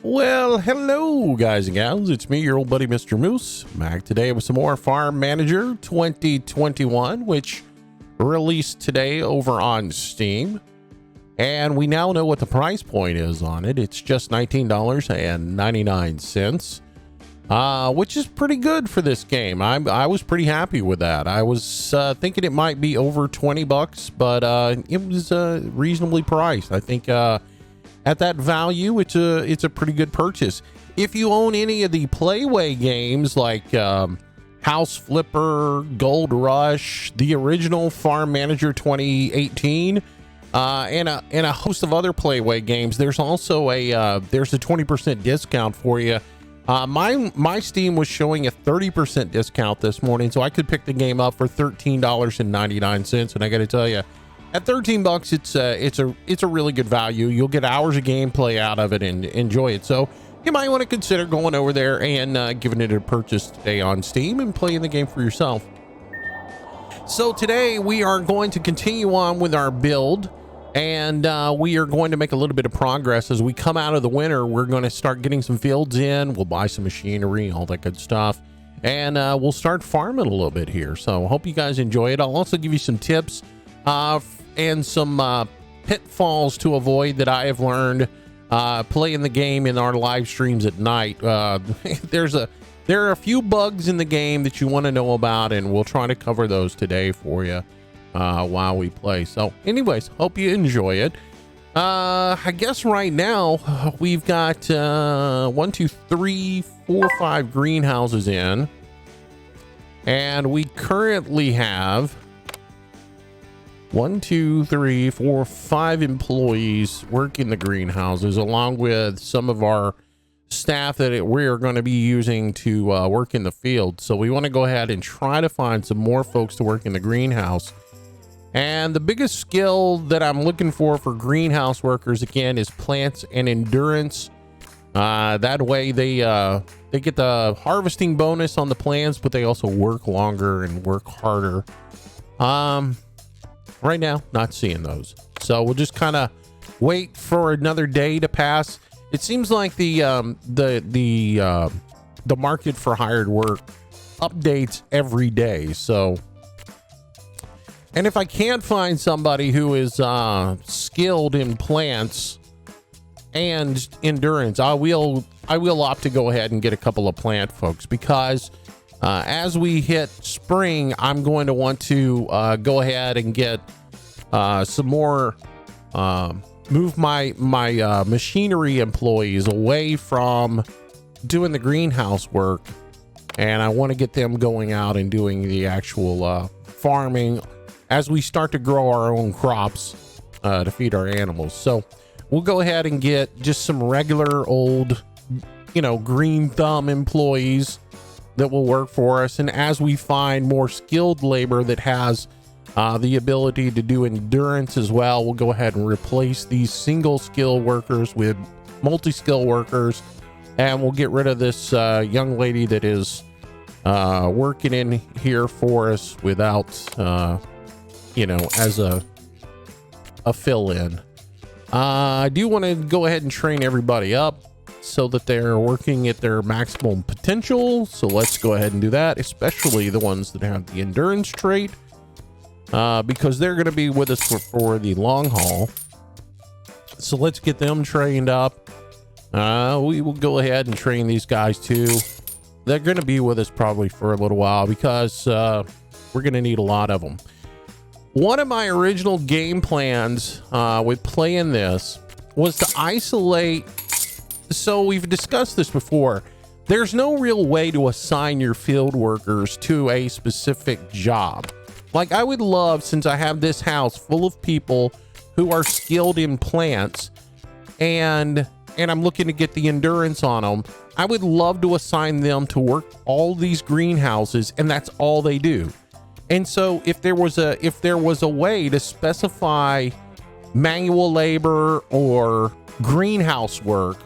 Well, hello guys and gals, it's me, your old buddy Mr. Moose, back today with some more Farm Manager 2021, which released today over on Steam. And we now know what the price point is on it. It's just $19.99, which is pretty good for this game. I was pretty happy with that. I was thinking it might be over 20 bucks, but it was reasonably priced. I think at that value, it's a pretty good purchase. If you own any of the Playway games like House Flipper, Gold Rush, the original Farm Manager 2018, and a host of other Playway games, there's also a 20% discount for you. My Steam was showing a 30% discount this morning, so I could pick the game up for $13.99, and I got to tell you, at 13 bucks, it's a really good value. You'll get hours of gameplay out of it and enjoy it. So you might want to consider going over there and giving it a purchase today on Steam and playing the game for yourself. So today we are going to continue on with our build, and we are going to make a little bit of progress as we come out of the winter. We're going to start getting some fields in. We'll buy some machinery, all that good stuff, and we'll start farming a little bit here. So hope you guys enjoy it. I'll also give you some tips and some pitfalls to avoid that I have learned playing the game in our live streams at night. There are a few bugs in the game that you want to know about, and we'll try to cover those today for you while we play. So anyways, hope you enjoy it. I guess right now we've got 1, 2, 3, 4, 5 greenhouses in, and we currently have 1, 2, 3, 4, 5 employees working the greenhouses, along with some of our staff that we are going to be using to work in the field. So we want to go ahead and try to find some more folks to work in the greenhouse. And the biggest skill that I'm looking for greenhouse workers, again, is plants and endurance. That way they get the harvesting bonus on the plants, but they also work longer and work harder. Right now, not seeing those, so we'll just kind of wait for another day to pass. It seems like the market for hired work updates every day. So, and if I can't find somebody who is skilled in plants and endurance, I will opt to go ahead and get a couple of plant folks, because as we hit spring, I'm going to want to go ahead and get some more, move my machinery employees away from doing the greenhouse work, and I want to get them going out and doing the actual farming as we start to grow our own crops to feed our animals. So we'll go ahead and get just some regular old, green thumb employees that will work for us, and as we find more skilled labor that has the ability to do endurance as well, we'll go ahead and replace these single skill workers with multi-skill workers, and we'll get rid of this young lady that is working in here for us without as a fill-in. I do want to go ahead and train everybody up so that they're working at their maximum potential. So let's go ahead and do that, especially the ones that have the endurance trait, because they're going to be with us for the long haul. So let's get them trained up. We will go ahead and train these guys too. They're going to be with us probably for a little while, because we're going to need a lot of them. One of my original game plans with playing this was to isolate. So we've discussed this before. There's no real way to assign your field workers to a specific job. Like, I would love, since I have this house full of people who are skilled in plants, and I'm looking to get the endurance on them, I would love to assign them to work all these greenhouses, and that's all they do. And so if there was a way to specify manual labor or greenhouse work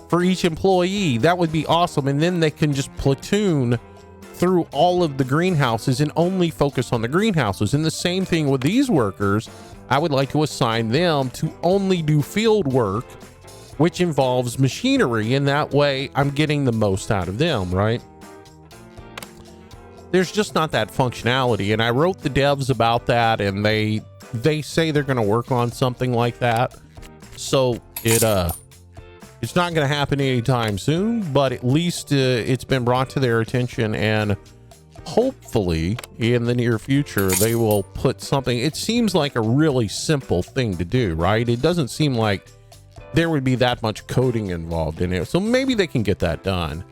for each employee, that would be awesome. And then they can just platoon through all of the greenhouses and only focus on the greenhouses. And the same thing with these workers. I would like to assign them to only do field work which involves machinery, and that way I'm getting the most out of them, right? There's just not that functionality, and I wrote the devs about that, and they say they're going to work on something like that. So it's not going to happen anytime soon, but at least it's been brought to their attention, and hopefully in the near future they will put something. It seems like a really simple thing to do, right? It doesn't seem like there would be that much coding involved in it, so maybe they can get that done.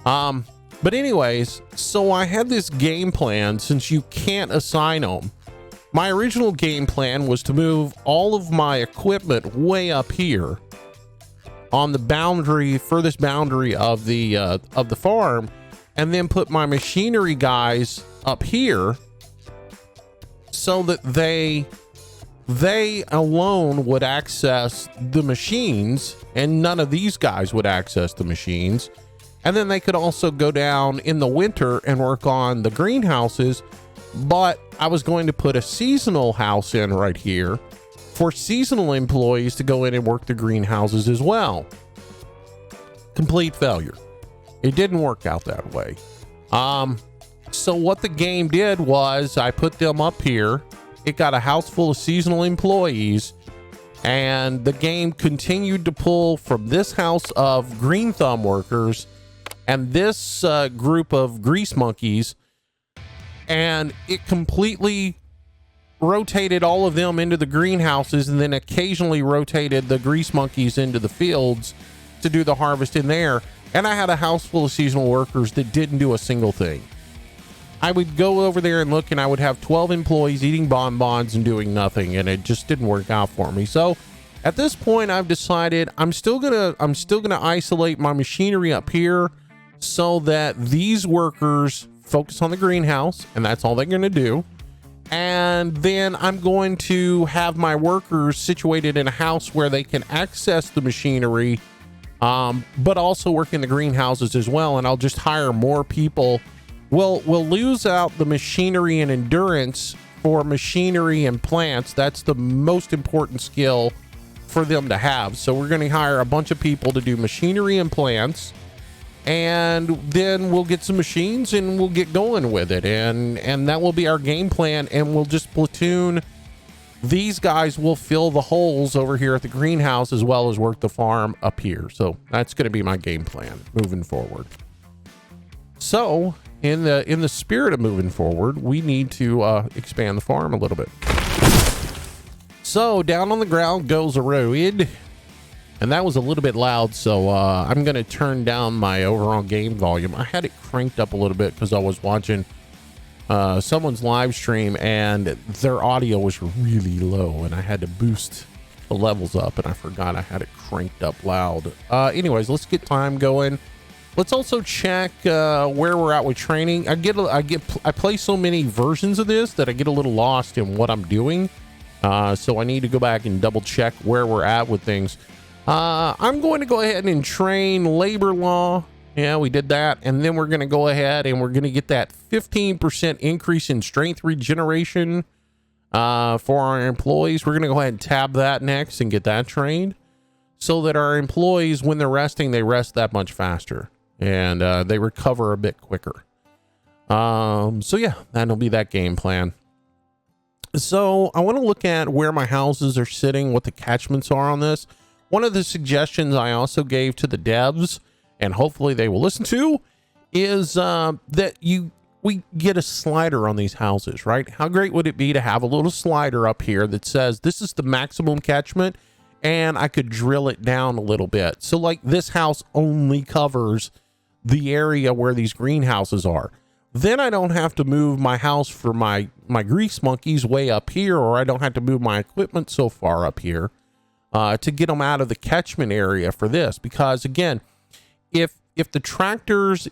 But anyways, so I had this game plan. Since you can't assign them, my original game plan was to move all of my equipment way up here on the boundary, furthest boundary of the farm, and then put my machinery guys up here so that they alone would access the machines and none of these guys would access the machines. And then they could also go down in the winter and work on the greenhouses. But I was going to put a seasonal house in right here for seasonal employees to go in and work the greenhouses as well. Complete failure. It didn't work out that way. So what the game did was I put them up here. It got a house full of seasonal employees, and the game continued to pull from this house of green thumb workers and this group of grease monkeys, and it completely rotated all of them into the greenhouses, and then occasionally rotated the grease monkeys into the fields to do the harvest in there. And I had a house full of seasonal workers that didn't do a single thing. I would go over there and look, and I would have 12 employees eating bonbons and doing nothing, and it just didn't work out for me. So at this point, I've decided I'm still gonna isolate my machinery up here so that these workers focus on the greenhouse, and that's all they're gonna do. And then I'm going to have my workers situated in a house where they can access the machinery, but also work in the greenhouses as well. And I'll just hire more people. We'll lose out the machinery and endurance for machinery and plants. That's the most important skill for them to have. So we're going to hire a bunch of people to do machinery and plants, and then we'll get some machines and we'll get going with it. And that will be our game plan. And we'll just platoon. These guys will fill the holes over here at the greenhouse as well as work the farm up here. So that's going to be my game plan moving forward. So in the spirit of moving forward, we need to expand the farm a little bit. So down on the ground goes a road. And that was a little bit loud, so I'm going to turn down my overall game volume. I had it cranked up a little bit because I was watching someone's live stream, and their audio was really low, and I had to boost the levels up, and I forgot I had it cranked up loud. Anyways, let's get time going. Let's also check where we're at with training. I play so many versions of this that I get a little lost in what I'm doing. So I need to go back and double check where we're at with things. I'm going to go ahead and train labor law. Yeah, we did that. And then we're going to go ahead and we're going to get that 15% increase in strength regeneration for our employees. We're going to go ahead and tab that next and get that trained so that our employees, when they're resting, they rest that much faster and they recover a bit quicker. So yeah, that'll be that game plan. So I want to look at where my houses are sitting, what the catchments are on this. One of the suggestions I also gave to the devs, and hopefully they will listen to, is that we get a slider on these houses, right? How great would it be to have a little slider up here that says this is the maximum catchment, and I could drill it down a little bit. So like this house only covers the area where these greenhouses are. Then I don't have to move my house for my grease monkeys way up here, or I don't have to move my equipment so far up here to get them out of the catchment area for this. Because again, if the tractors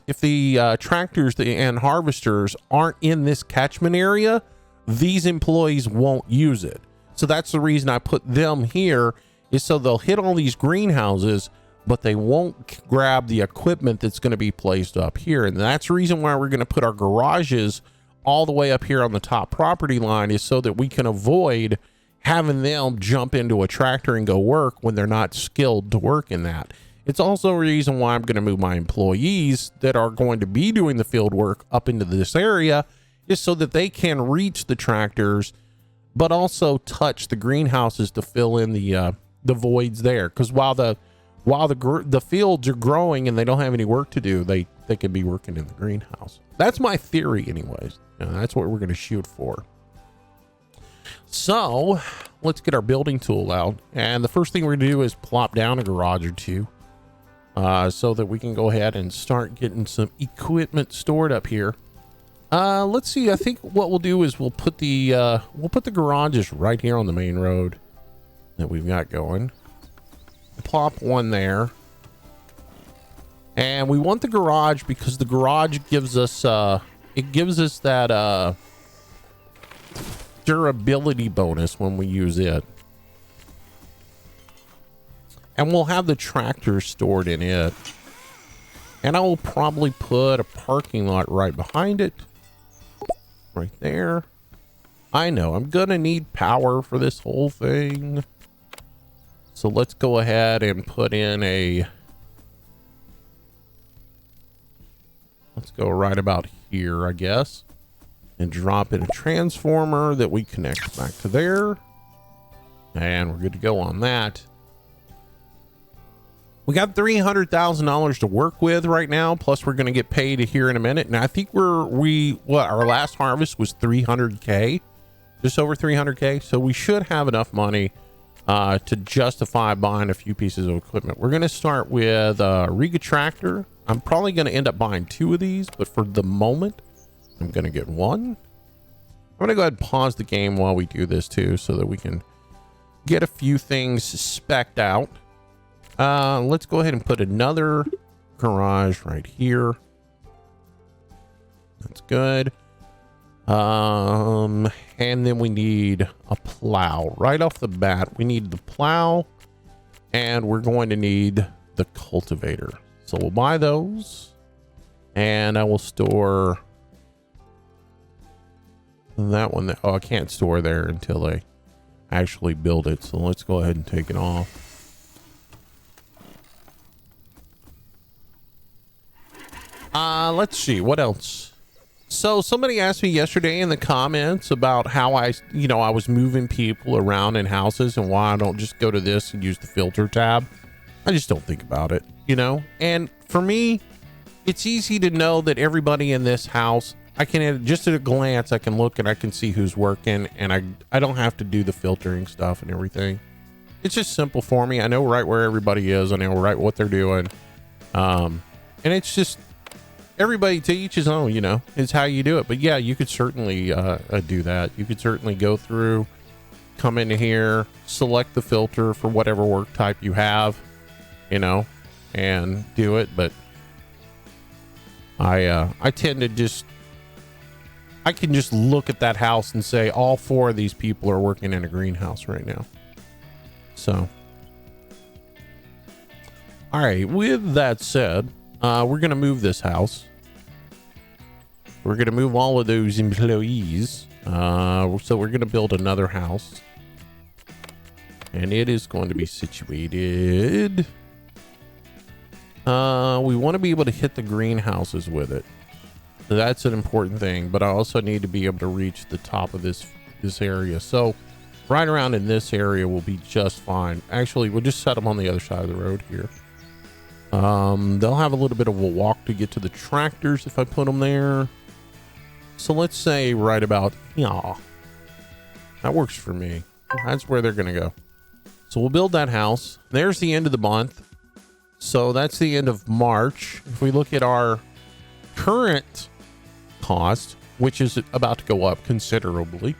and harvesters aren't in this catchment area, these employees won't use it. So that's the reason I put them here, is so they'll hit all these greenhouses, but they won't grab the equipment that's going to be placed up here. And that's the reason why we're going to put our garages all the way up here on the top property line, is so that we can avoid having them jump into a tractor and go work when they're not skilled to work in that. It's also a reason why I'm going to move my employees that are going to be doing the field work up into this area, is so that they can reach the tractors, but also touch the greenhouses to fill in the voids there. Because while the fields are growing and they don't have any work to do, they could be working in the greenhouse. That's my theory, anyways. That's what we're going to shoot for. So let's get our building tool out, and the first thing we're going to do is plop down a garage or two, so that we can go ahead and start getting some equipment stored up here. Let's see. I think what we'll do is we'll put the garages right here on the main road that we've got going. Plop one there, and we want the garage because the garage gives us that durability bonus when we use it, and we'll have the tractor stored in it. And I will probably put a parking lot right behind it, right there. I know I'm gonna need power for this whole thing, so let's go ahead and put in let's go right about here, I guess, and drop in a transformer that we connect back to there, and we're good to go on that. We got $300,000 to work with right now, plus we're going to get paid here in a minute. And I think our last harvest was 300K, just over 300K. So we should have enough money to justify buying a few pieces of equipment. We're going to start with a Riga tractor. I'm probably going to end up buying 2 of these, but for the moment, I'm going to get 1. I'm going to go ahead and pause the game while we do this too, so that we can get a few things spec'd out. Let's go ahead and put another garage right here. That's good. And then we need a plow right off the bat. We need the plow, and we're going to need the cultivator. So we'll buy those, and I will store that one. Oh, I can't store there until I actually build it. So let's go ahead and take it off. Let's see what else. So somebody asked me yesterday in the comments about how I was moving people around in houses and why I don't just go to this and use the filter tab. I just don't think about it, and for me, it's easy to know that everybody in this house, I can, just at a glance, I can look and I can see who's working, and I don't have to do the filtering stuff and everything. It's just simple for me. I know right where everybody is. I know right what they're doing. And it's just, everybody to each his own, is how you do it. But yeah, you could certainly do that. You could certainly go through, come into here, select the filter for whatever work type you have, and do it. But I tend to just, I can just look at that house and say all 4 of these people are working in a greenhouse right now. So, all right, with that said, we're going to move this house. We're going to move all of those employees. So we're going to build another house, and it is going to be situated. We want to be able to hit the greenhouses with it. So that's an important thing, but I also need to be able to reach the top of this area. So right around in this area will be just fine. Actually, we'll just set them on the other side of the road here. They'll have a little bit of a walk to get to the tractors if I put them there. So let's say right about, that works for me. That's where they're going to go. So we'll build that house. There's the end of the month. So that's the end of March. If we look at our current cost, which is about to go up considerably,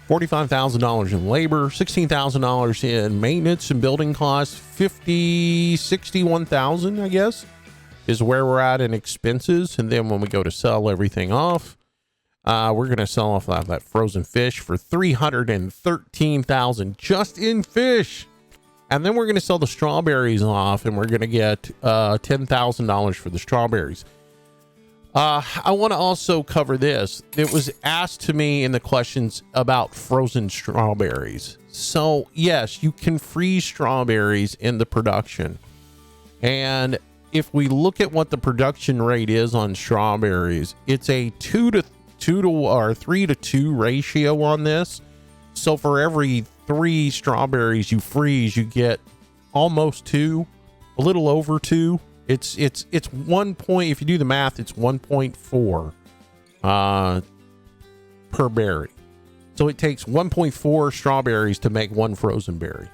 $45,000 in labor, $16,000 in maintenance and building costs, $61,000, I guess, is where we're at in expenses. And then when we go to sell everything off, we're going to sell off that frozen fish for $313,000 just in fish. And then we're going to sell the strawberries off, and we're going to get $10,000 for the strawberries. I want to also cover this. It was asked to me in the questions about frozen strawberries. So yes, you can freeze strawberries in the production. And if we look at what the production rate is on strawberries, it's a 3 to 2 ratio on this. So for every 3 strawberries you freeze, you get almost 2, a little over 2. It's 1 point. If you do the math, it's 1.4 per berry. So it takes 1.4 strawberries to make 1 frozen berry.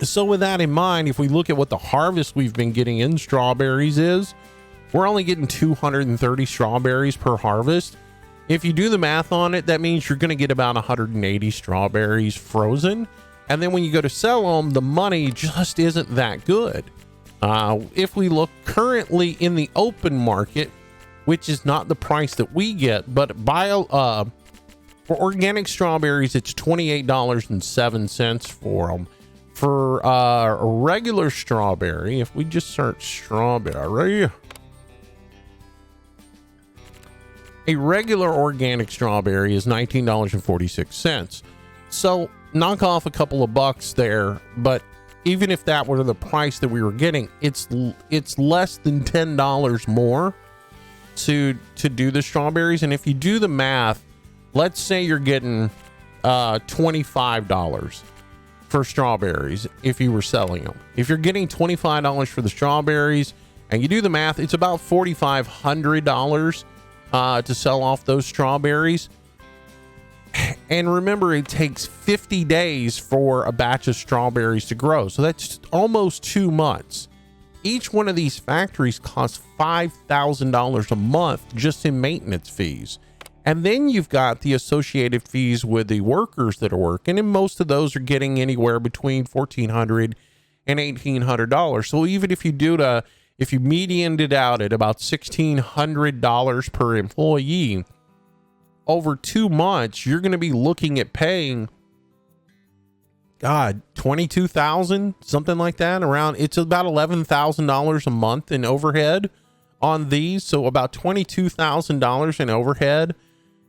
So with that in mind, if we look at what the harvest we've been getting in strawberries is, we're only getting 230 strawberries per harvest. If you do the math on it, that means you're going to get about 180 strawberries frozen. And then when you go to sell them, the money just isn't that good. If we look currently in the open market, which is not the price that we get, but for organic strawberries, it's $28.07 for them. For a regular strawberry, if we just search strawberry, a regular organic strawberry is $19.46. So knock off a couple of bucks there, but even if that were the price that we were getting, it's less than $10 more to do the strawberries. And if you do the math, let's say you're getting $25 for strawberries if you were selling them. If you're getting $25 for the strawberries and you do the math, it's about $4,500 to sell off those strawberries. And remember, it takes 50 days for a batch of strawberries to grow. So that's almost 2 months. Each one of these factories costs $5,000 a month just in maintenance fees. And then you've got the associated fees with the workers that are working. And most of those are getting anywhere between $1,400 and $1,800. So even if you if you medianed it out at about $1,600 per employee, over 2 months, you're going to be looking at paying, $22,000, something like that. It's about $11,000 a month in overhead on these. So about $22,000 in overhead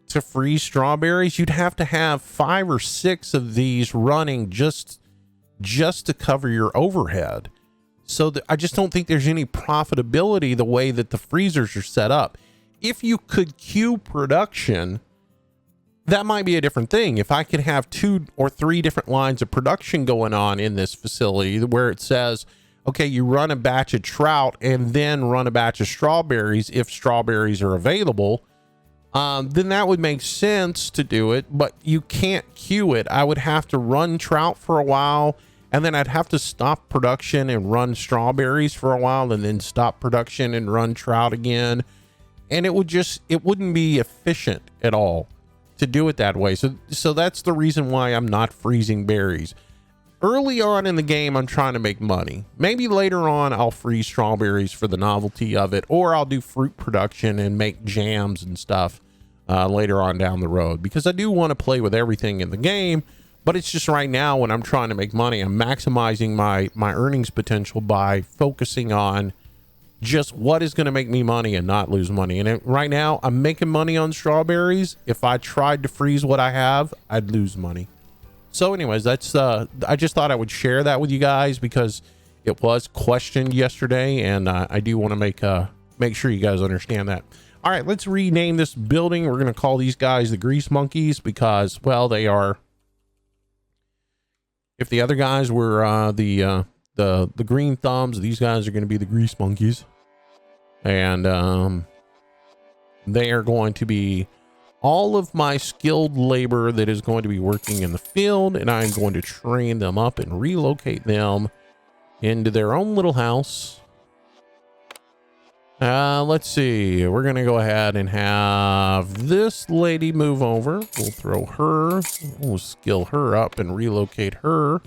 to freeze strawberries. You'd have to have 5 or 6 of these running just to cover your overhead. So I just don't think there's any profitability the way that the freezers are set up. If you could queue production, that might be a different thing. If I could have 2 or 3 different lines of production going on in this facility where it says, okay, you run a batch of trout and then run a batch of strawberries if strawberries are available, then that would make sense to do it, but you can't queue it. I would have to run trout for a while, and then I'd have to stop production and run strawberries for a while, and then stop production and run trout again. And it wouldn't be efficient at all to do it that way. So that's the reason why I'm not freezing berries. Early on in the game, I'm trying to make money. Maybe later on, I'll freeze strawberries for the novelty of it, or I'll do fruit production and make jams and stuff later on down the road, because I do want to play with everything in the game. But it's just right now, when I'm trying to make money, I'm maximizing my earnings potential by focusing on just what is going to make me money and not lose money. And right now, I'm making money on strawberries. If I tried to freeze what I have, I'd lose money. So anyways, that's I just thought I would share that with you guys because it was questioned yesterday, and I do want to make sure you guys understand that. All right, let's rename this building. We're going to call these guys the Grease Monkeys because, well, they are. If the other guys were the Green Thumbs, these guys are going to be the Grease Monkeys. And they are going to be all of my skilled labor that is going to be working in the field, and I'm going to train them up and relocate them into their own little house. Let's see. We're going to go ahead and have this lady move over. We'll throw her. We'll skill her up and relocate her.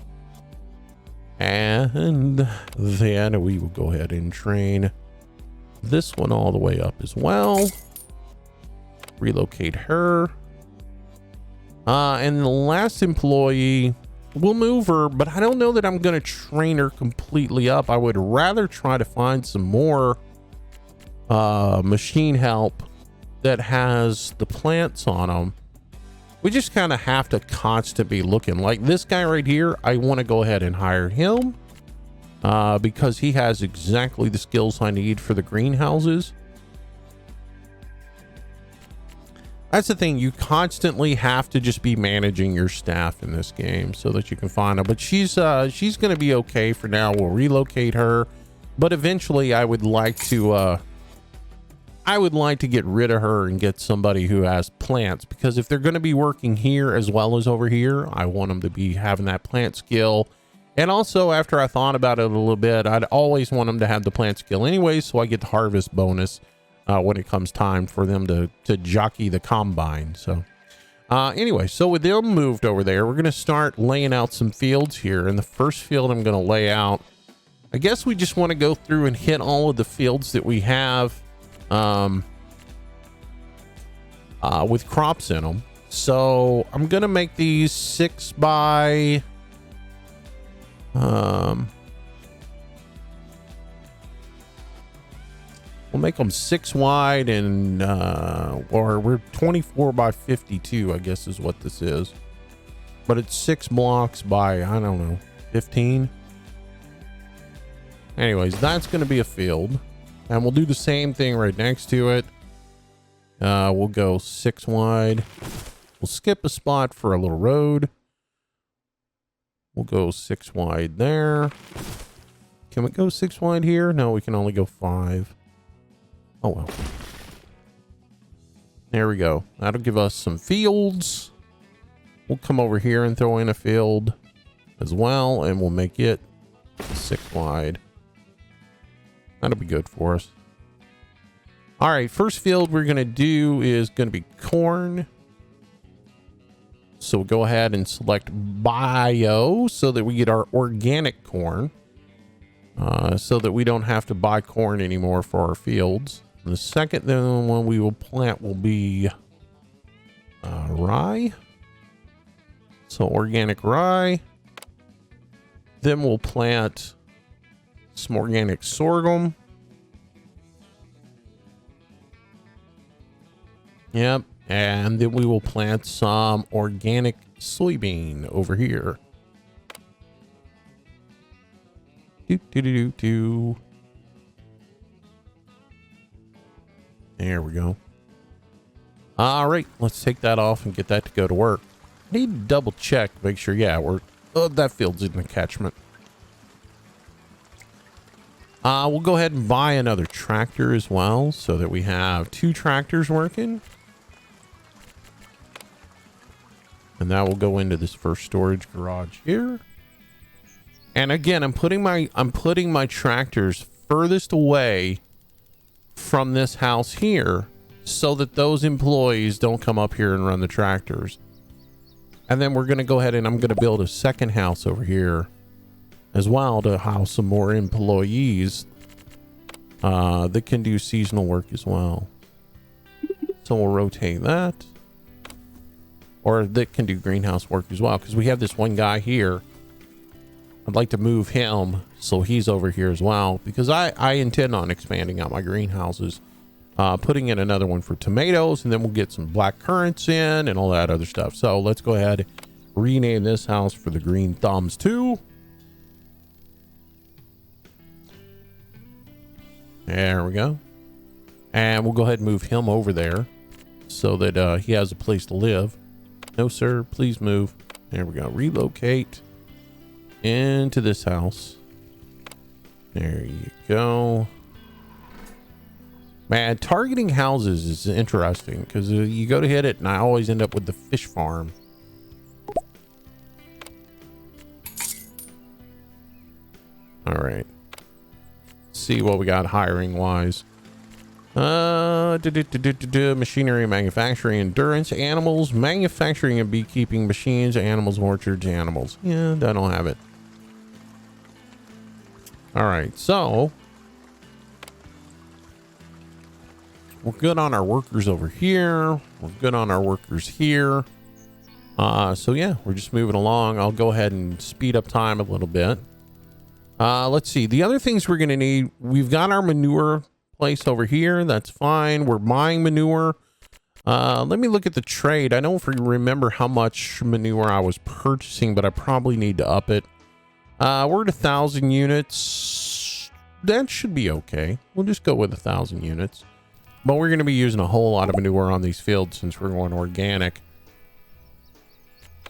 And then we will go ahead and train this one all the way up as well. Relocate her. And the last employee, we'll move her, but I don't know that I'm going to train her completely up. I would rather try to find some more machine help that has the plants on them, we just kind of have to constantly be looking. Like this guy right here, I want to go ahead and hire him because he has exactly the skills I need for the greenhouses. That's the thing, you constantly have to just be managing your staff in this game so that you can find them. But she's going to be okay for now. We'll relocate her, but eventually I would like to get rid of her and get somebody who has plants, because if they're going to be working here as well as over here, I want them to be having that plant skill. And also, after I thought about it a little bit, I'd always want them to have the plant skill anyway, so I get the harvest bonus when it comes time for them to jockey the combine. So anyway, so with them moved over there, we're going to start laying out some fields here. And the first field I'm going to lay out, I guess we just want to go through and hit all of the fields that we have with crops in them. So I'm going to make these 6 by we'll make them 6 wide and or we're 24 by 52, I guess is what this is, but it's 6 blocks by, I don't know, 15. Anyways, that's going to be a field, and we'll do the same thing right next to it. We'll go 6 wide. We'll skip a spot for a little road. We'll go 6 wide there. Can we go 6 wide here? No, we can only go 5. Oh well. There we go. That'll give us some fields. We'll come over here and throw in a field as well, and we'll make it 6 wide. That'll be good for us. All right, first field we're going to do is going to be corn. So we'll go ahead and select bio so that we get our organic corn, so that we don't have to buy corn anymore for our fields. The second one we will plant will be rye. So organic rye. Then we'll plant some organic sorghum. Yep. And then we will plant some organic soybean over here. There we go. All right, let's take that off and get that to go to work. Need to double check, make sure, yeah, that field's in the catchment. We'll go ahead and buy another tractor as well, so that we have 2 tractors working. And that will go into this first storage garage here. And again, I'm putting my tractors furthest away from this house here so that those employees don't come up here and run the tractors. And then we're going to go ahead and I'm going to build a second house over here as well to house some more employees that can do seasonal work as well. So we'll rotate that. Or that can do greenhouse work as well, because we have this one guy here. I'd like to move him so he's over here as well, because I intend on expanding out my greenhouses, putting in another one for tomatoes, and then we'll get some black currants in and all that other stuff. So let's go ahead and rename this house for the Green Thumbs 2. There we go. And we'll go ahead and move him over there so that he has a place to live. No, sir, please move. There we go. Relocate into this house. There you go. Man, targeting houses is interesting because you go to hit it and I always end up with the fish farm. All right. Let's see what we got hiring wise. Machinery, manufacturing, endurance, animals, manufacturing and beekeeping, machines, animals, orchards, animals. Yeah, I don't have it. All right, so we're good on our workers over here. We're good on our workers here. So yeah, we're just moving along. I'll go ahead and speed up time a little bit. Let's see. The other things we're going to need, we've got our manure place over here. That's fine. We're buying manure. Let me look at the trade. I don't remember how much manure I was purchasing, but I probably need to up it. We're at 1,000 units. That should be okay. We'll just go with 1,000 units. But we're going to be using a whole lot of manure on these fields since we're going organic.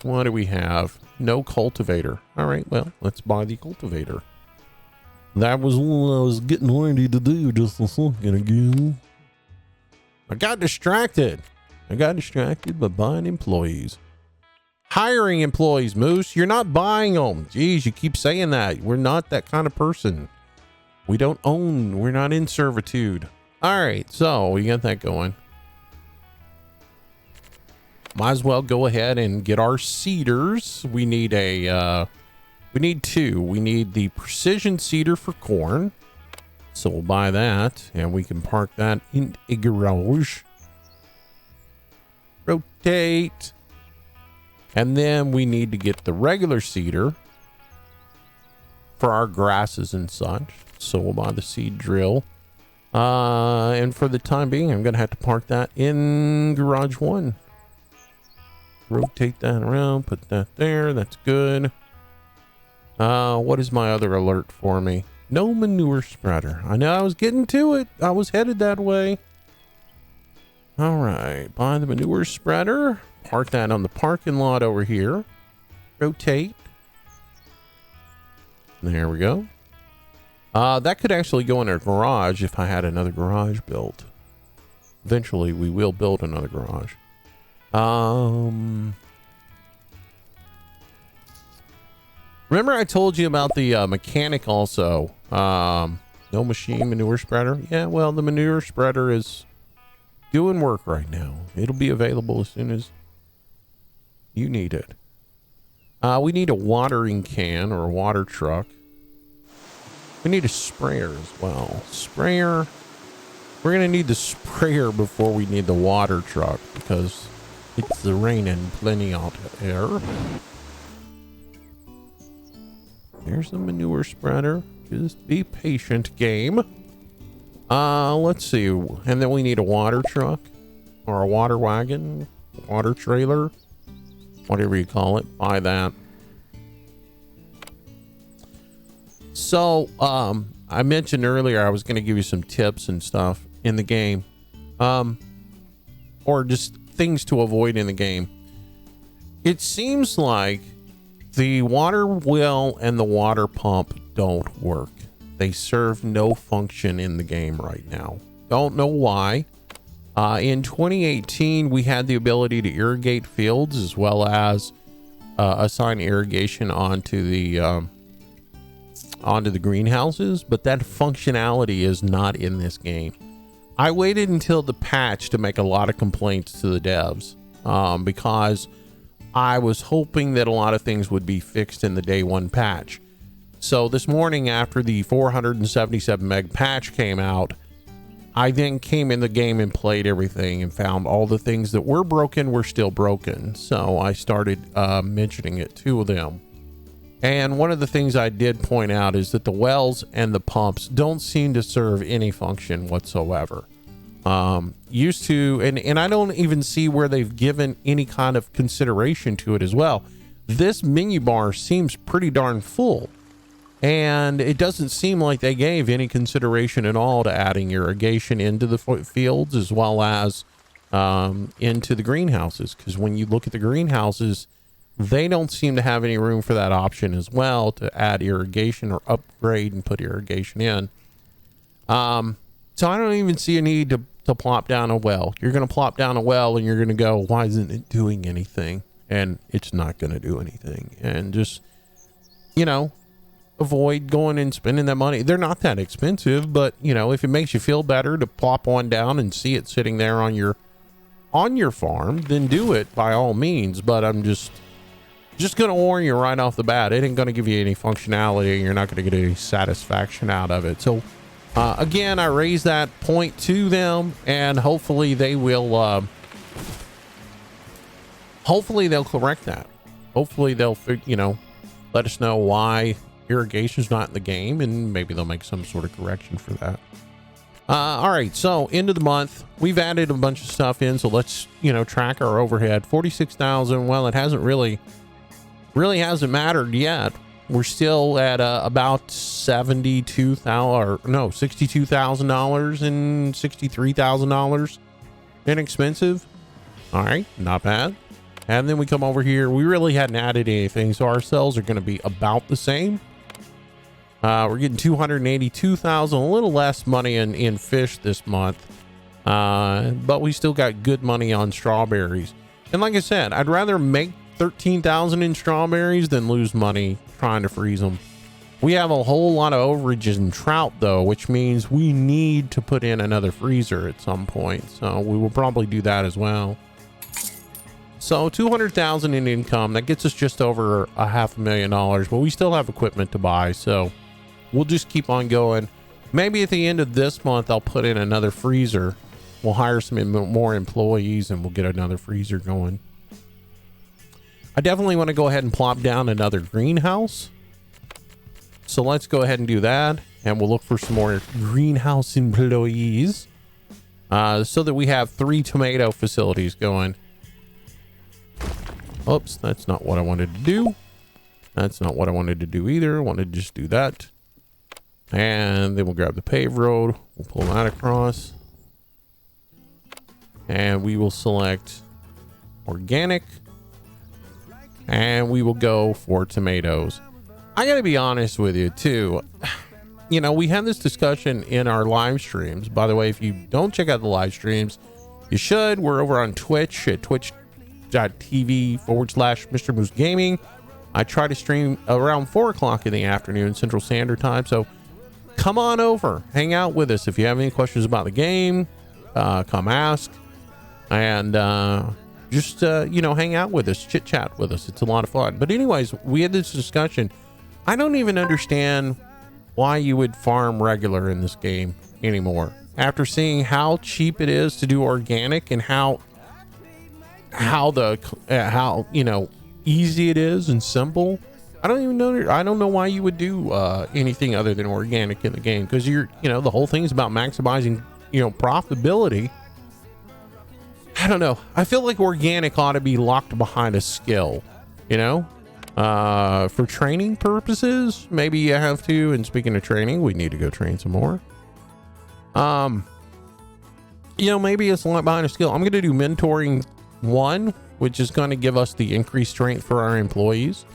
What do we have? No cultivator. All right, well, let's buy the cultivator. That was what I was getting ready to do just a second ago. I got distracted. By buying employees. Hiring employees, Moose. You're not buying them. Jeez, you keep saying that. We're not that kind of person. We don't own. We're not in servitude. All right, so we got that going. Might as well go ahead and get our seeders. We need we need two. We need the precision seeder for corn. So we'll buy that and we can park that in a garage. Rotate. And then we need to get the regular seeder for our grasses and such. So we'll buy the seed drill. And for the time being, I'm going to have to park that in garage 1. Rotate that around, put that there. That's good. What is my other alert for me? No manure spreader. I know I was getting to it. I was headed that way. All right, buy the manure spreader. Park that on the parking lot over here. Rotate. There we go. That could actually go in a garage if I had another garage built. Eventually, we will build another garage. Remember I told you about the mechanic also. No machine manure spreader. Yeah, well, the manure spreader is doing work right now. It'll be available as soon as you need it. We need a watering can or a water truck. We need a sprayer as well. Sprayer. We're going to need the sprayer before we need the water truck because it's raining plenty out there. There's the manure spreader. Just be patient, game. Let's see. And then we need a water truck or a water wagon, water trailer, whatever you call it. Buy that. So, I mentioned earlier I was going to give you some tips and stuff in the game. Or just things to avoid in the game. It seems like the water well and the water pump don't work. They serve no function in the game right now. Don't know why. In 2018, we had the ability to irrigate fields as well as assign irrigation onto the greenhouses, but that functionality is not in this game. I waited until the patch to make a lot of complaints to the devs because I was hoping that a lot of things would be fixed in the day one patch. So this morning after the 477 meg patch came out, I then came in the game and played everything and found all the things that were broken were still broken. So I started mentioning it to them. And one of the things I did point out is that the wells and the pumps don't seem to serve any function whatsoever. Used to, and I don't even see where they've given any kind of consideration to it as well. This menu bar seems pretty darn full. And it doesn't seem like they gave any consideration at all to adding irrigation into the fields as well as into the greenhouses. Because when you look at the greenhouses, they don't seem to have any room for that option as well to add irrigation or upgrade and put irrigation in. So I don't even see a need to plop down a well. You're going to plop down a well and you're going to go, why isn't it doing anything? And it's not going to do anything. And just, you know, avoid going and spending that money. They're not that expensive, but you know, if it makes you feel better to plop one down and see it sitting there on your farm, then do it by all means. But I'm just going to warn you right off the bat, it ain't going to give you any functionality and you're not going to get any satisfaction out of it. So again, I raised that point to them and hopefully they will hopefully they'll correct that. Hopefully they'll let us know why irrigation's not in the game and maybe they'll make some sort of correction for that. All right, so end of the month, we've added a bunch of stuff in, so let's, you know, track our overhead. 46,000. Well, it hasn't really hasn't mattered yet. We're still at about $62,000 and $63,000 inexpensive. All right, not bad. And then we come over here. We really hadn't added anything, so our sales are going to be about the same. We're getting 282,000, a little less money in fish this month, but we still got good money on strawberries. And like I said, I'd rather make 13,000 in strawberries than lose money trying to freeze them. We have a whole lot of overages in trout though, which means we need to put in another freezer at some point. So we will probably do that as well. So 200,000 in income, that gets us just over $500,000, but we still have equipment to buy. So we'll just keep on going. Maybe at the end of this month, I'll put in another freezer. We'll hire some more employees and we'll get another freezer going. I definitely want to go ahead and plop down another greenhouse. So let's go ahead and do that. And we'll look for some more greenhouse employees so that we have 3 tomato facilities going. Oops, that's not what I wanted to do. That's not what I wanted to do either. I wanted to just do that. And then we'll grab the paved road. We'll pull that across. And we will select organic. And we will go for tomatoes. I gotta be honest with you too. You know, we had this discussion in our live streams. By the way, if you don't check out the live streams, you should. We're over on Twitch at twitch.tv/Mr. Moose Gaming. I try to stream around 4 o'clock in the afternoon Central Standard Time. So come on over, hang out with us. If you have any questions about the game, come ask. And just you know, hang out with us, chit chat with us. It's a lot of fun. But anyways, we had this discussion. I don't even understand why you would farm regular in this game anymore, after seeing how cheap it is to do organic and how you know, easy it is and simple. I don't know why you would do anything other than organic in the game, because you know, the whole thing is about maximizing, you know, profitability. I don't know. I feel like organic ought to be locked behind a skill, you know, for training purposes. Maybe you have to. And speaking of training, we need to go train some more. You know, maybe it's locked behind a skill. I'm going to do mentoring 1, which is going to give us the increased strength for our employees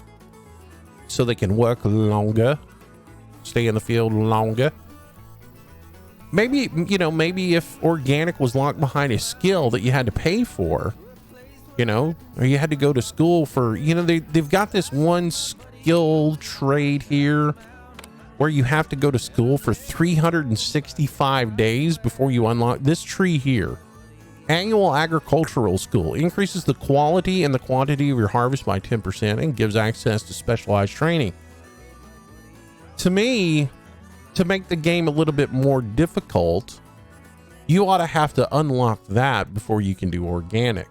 so they can work longer, stay in the field longer. Maybe, you know, maybe if organic was locked behind a skill that you had to pay for, you know, or you had to go to school for, you know, they've got this one skill trade here where you have to go to school for 365 days before you unlock this tree here. Annual agricultural school increases the quality and the quantity of your harvest by 10% and gives access to specialized training. To me, to make the game a little bit more difficult, you ought to have to unlock that before you can do organic.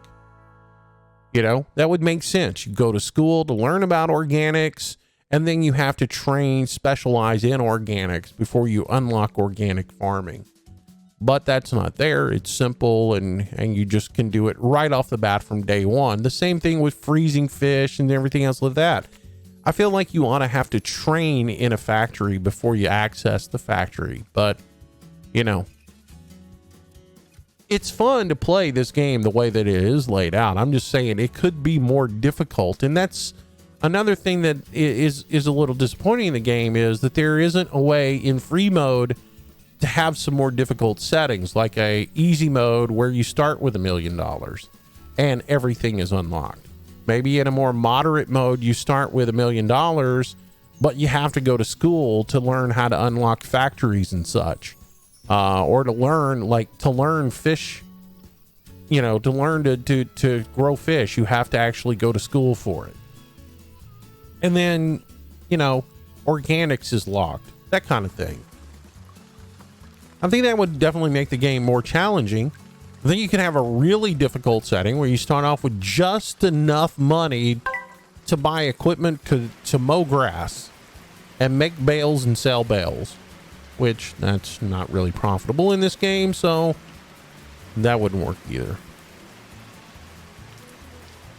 You know, that would make sense. You go to school to learn about organics, and then you have to train, specialize in organics before you unlock organic farming. But that's not there. It's simple, and you just can do it right off the bat from day one. The same thing with freezing fish and everything else like that. I feel like you ought to have to train in a factory before you access the factory. But, you know, it's fun to play this game the way that it is laid out. I'm just saying it could be more difficult. And that's another thing that is a little disappointing in the game, is that there isn't a way in free mode to have some more difficult settings, like a easy mode where you start with $1 million and everything is unlocked. Maybe in a more moderate mode, you start with $1 million, but you have to go to school to learn how to unlock factories and such, or to learn fish, you know, to learn to grow fish. You have to actually go to school for it. And then, you know, organics is locked, that kind of thing. I think that would definitely make the game more challenging. I think you can have a really difficult setting where you start off with just enough money to buy equipment to mow grass and make bales and sell bales. which that's not really profitable in this game, so that wouldn't work either.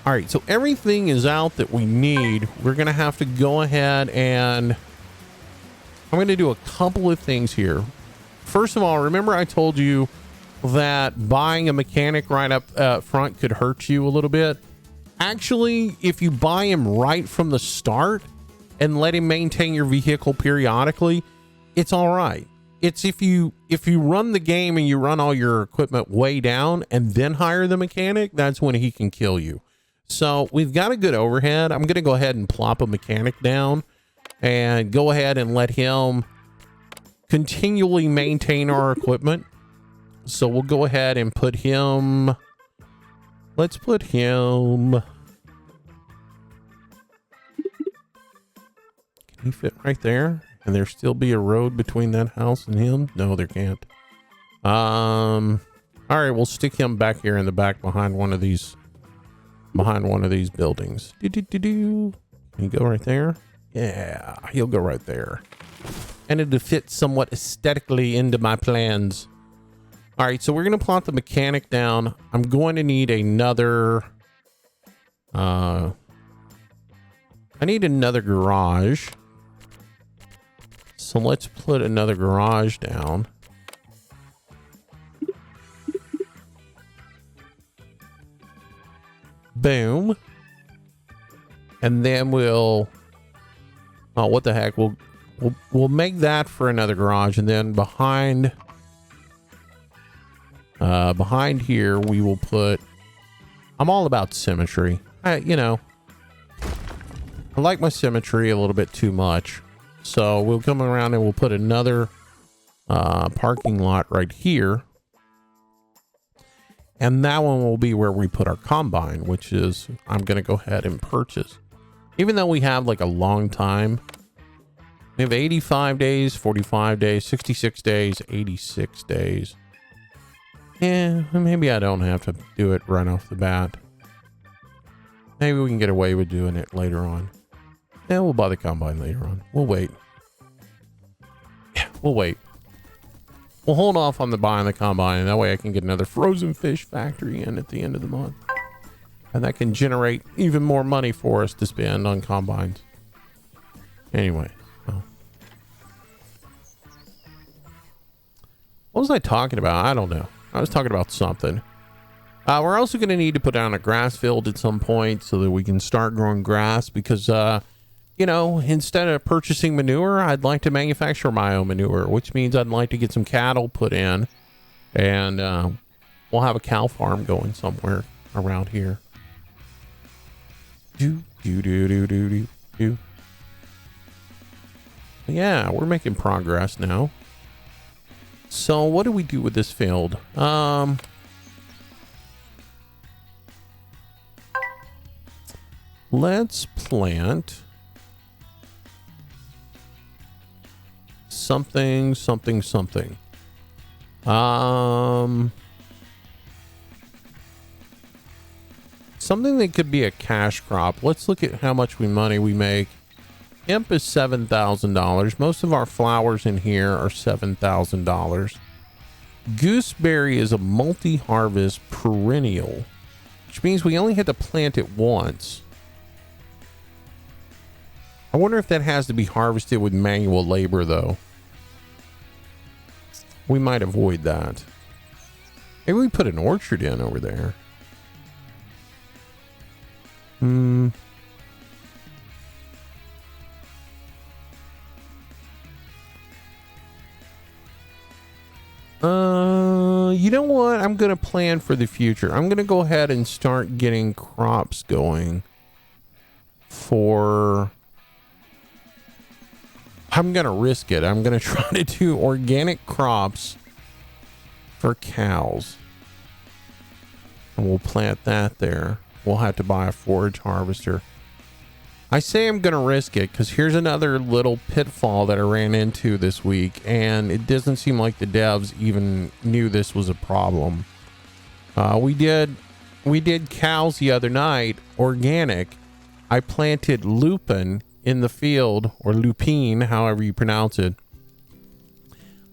All right, so everything is out that we need. We're gonna have to go ahead and I'm gonna do a couple of things here. First of all, remember I told you that buying a mechanic right up front could hurt you a little bit. Actually, if you buy him right from the start and let him maintain your vehicle periodically, it's all right. It's if you run the game and you run all your equipment way down and then hire the mechanic, that's when he can kill you. So we've got a good overhead. I'm going to go ahead and plop a mechanic down and go ahead and let him continually maintain our equipment. So we'll go ahead and put him, let's put him, can he fit right there? And there still be a road between that house and him? No, there can't. All right, we'll stick him back here in the back behind one of these buildings. Can he go right there? Yeah, he'll go right there. And it'll fit somewhat aesthetically into my plans. All right, so we're going to plot the mechanic down. I'm going to need another, I need another garage. So let's put another garage down. Boom. And then we'll, oh, what the heck? We'll make that for another garage. And then behind here, we will put, I'm all about symmetry. You know, I like my symmetry a little bit too much. So we'll come around and we'll put another parking lot right here. And that one will be where we put our combine, which is, I'm going to go ahead and purchase. Even though we have like a long time, we have 85 days, 45 days, 66 days, 86 days. Yeah, maybe I don't have to do it right off the bat. Maybe we can get away with doing it later on. Yeah, we'll buy the combine later on. We'll wait. Yeah, we'll wait. We'll hold off on the buying the combine, and that way I can get another frozen fish factory in at the end of the month. And that can generate even more money for us to spend on combines. Anyway. Oh. What was I talking about? I don't know. I was talking about something. We're also going to need to put down a grass field at some point so that we can start growing grass because, you know, instead of purchasing manure, I'd like to manufacture my own manure, which means I'd like to get some cattle put in and we'll have a cow farm going somewhere around here. Yeah, we're making progress now. So what do we do with this field? Let's plant something. Something that could be a cash crop. Let's look at how much money we make. Hemp is $7,000. Most of our flowers in here are $7,000. Gooseberry is a multi-harvest perennial, which means we only had to plant it once. I wonder if that has to be harvested with manual labor, though. We might avoid that. Maybe we put an orchard in over there. You know what? I'm going to plan for the future. I'm going to go ahead and start getting crops going for... I'm going to risk it. I'm going to try to do organic crops for cows. And we'll plant that there. We'll have to buy a forage harvester. I say I'm going to risk it because here's another little pitfall that I ran into this week. And it doesn't seem like the devs even knew this was a problem. We did cows the other night, organic. I planted lupin in the field, or lupine, however you pronounce it.